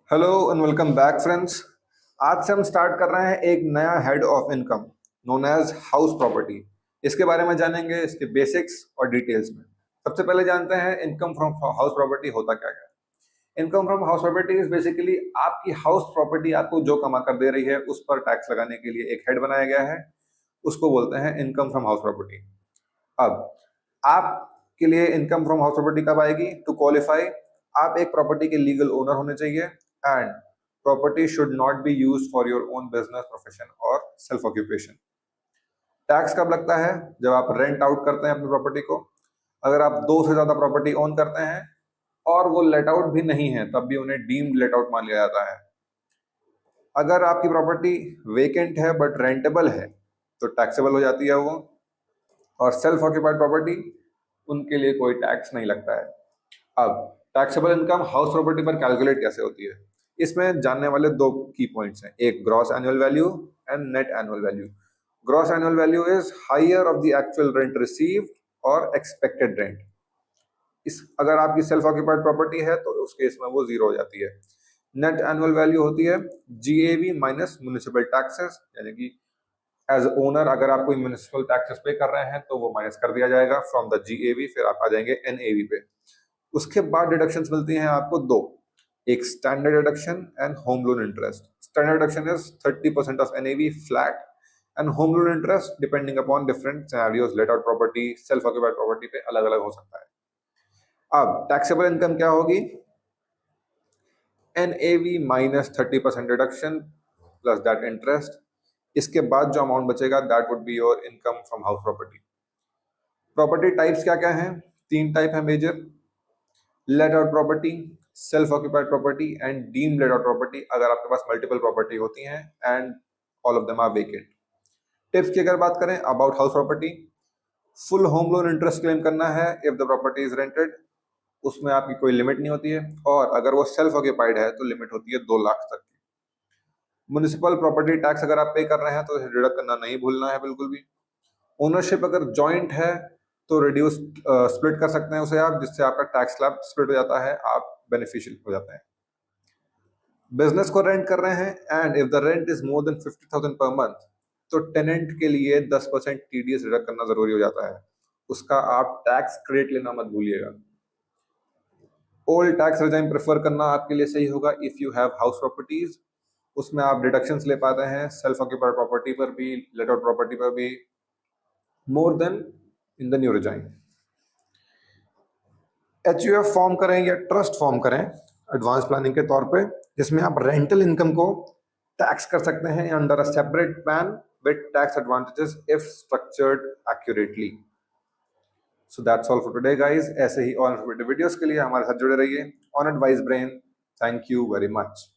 Hello and welcome back friends. आज से हम स्टार्ट कर रहे हैं एक नया head of income known as house property. इसके बारे में जानेंगे, इसके बेसिक्स और डिटेल्स में। सबसे पहले जानते हैं इनकम फ्रॉम हाउस प्रॉपर्टी होता क्या है। Income from house property is basically आपकी हाउस प्रॉपर्टी आपको जो कमा कर दे रही है उस पर टैक्स लगाने के लिए एक हेड बनाया गया है, उसको बोलते हैं इनकम फ्रॉम हाउस प्रॉपर्टी। अब आपके लिए इनकम फ्रॉम हाउस प्रॉपर्टी कब आएगी? टू क्वालिफाई, आप एक प्रॉपर्टी के लीगल ओनर होने चाहिए and property should not be used for your own business, profession और सेल्फ ऑक्यूपेशन। टैक्स कब लगता है? जब आप रेंट आउट करते हैं अपनी प्रॉपर्टी को। अगर आप दो से ज्यादा प्रॉपर्टी ओन करते हैं और वो लेट आउट भी नहीं है तब भी उन्हें डीम्ड लेट आउट मान लिया जाता है। अगर आपकी प्रॉपर्टी वेकेंट है बट रेंटेबल है तो टैक्सेबल हो जाती है वो। और सेल्फ ऑक्यूपाइड प्रॉपर्टी, उनके लिए कोई टैक्स नहीं लगता है। अब टैक्सेबल इनकम हाउस प्रॉपर्टी पर कैलकुलेट कैसे होती है, इसमें जानने वाले दो की पॉइंट्स हैं, एक gross annual value and net annual value. Gross annual value is higher of the actual rent received और एक्सपेक्टेड रेंट। इस अगर आपकी सेल्फ ऑक्यूपाइड प्रॉपर्टी है तो उस केस में वो जीरो हो जाती है। नेट एनुअल वैल्यू होती है जीएवी माइनस म्युनिसिपल टैक्सेस, यानी कि एज ओनर अगर आप कोई म्युनिसिपल टैक्सेस पे कर रहे हैं तो वो माइनस कर दिया जाएगा फ्रॉम द जीएवी, फिर आप आ जाएंगे एनएवी पे। उसके बाद डिडक्शंस मिलती हैं आपको दो, एक standard deduction and home loan interest. Standard deduction is 30% of NAV flat and home loan interest depending upon different scenarios, late out property, self occupied property पे अलग अलग हो सकता है। अब टैक्सेबल इनकम क्या होगी? NAV minus 30% deduction plus that interest. इसके बाद जो अमाउंट बचेगा that would be your income from house property. Property types क्या क्या हैं? तीन टाइप है major, let out property, self occupied property and deemed let out property, अगर आपके पास मल्टीपल प्रॉपर्टी होती हैं and all of them are vacant. Tips की अगर बात करें about house property, full home loan interest claim करना है if the property is rented, उसमें आपकी कोई लिमिट नहीं होती है, और अगर वो सेल्फ ऑक्यूपाइड है तो लिमिट होती है 2 लाख तक की। म्युनिसिपल प्रॉपर्टी टैक्स अगर आप पे कर रहे हैं तो डिडक्ट करना नहीं भूलना है बिल्कुल भी। ओनरशिप अगर जॉइंट है तो रिड्यूस स्प्लिट कर सकते हैं उसे आप, जिससे आपका टैक्स स्लैब स्प्लिट हो जाता है, आप बेनिफिशियल हो जाते हैं। बिजनेस को रेंट कर रहे हैं and if the rent is more than 50,000 per month तो टेनेंट के लिए 10% टीडीएस डिडक्ट करना जरूरी हो जाता है, उसका आप टैक्स क्रेडिट लेना मत भूलिएगा। ओल्ड टैक्स रेजिम प्रेफर करना आपके लिए सही होगा if you have house properties, उसमें आप डिडक्शंस ले पाते हैं सेल्फ ऑक्यूपाइड प्रॉपर्टी पर भी, लेट आउट प्रॉपर्टी पर भी, more then in the new regime. HUF form करें या ट्रस्ट फॉर्म करें एडवांस प्लानिंग के तौर पे, जिसमें आप रेंटल इनकम को टैक्स कर सकते हैं under a separate plan with tax advantages if structured accurately. So that's all for today guys. ऐसे ही और वीडियोस के लिए हमारे साथ जुड़े रहिए। On advice brain, thank you very much.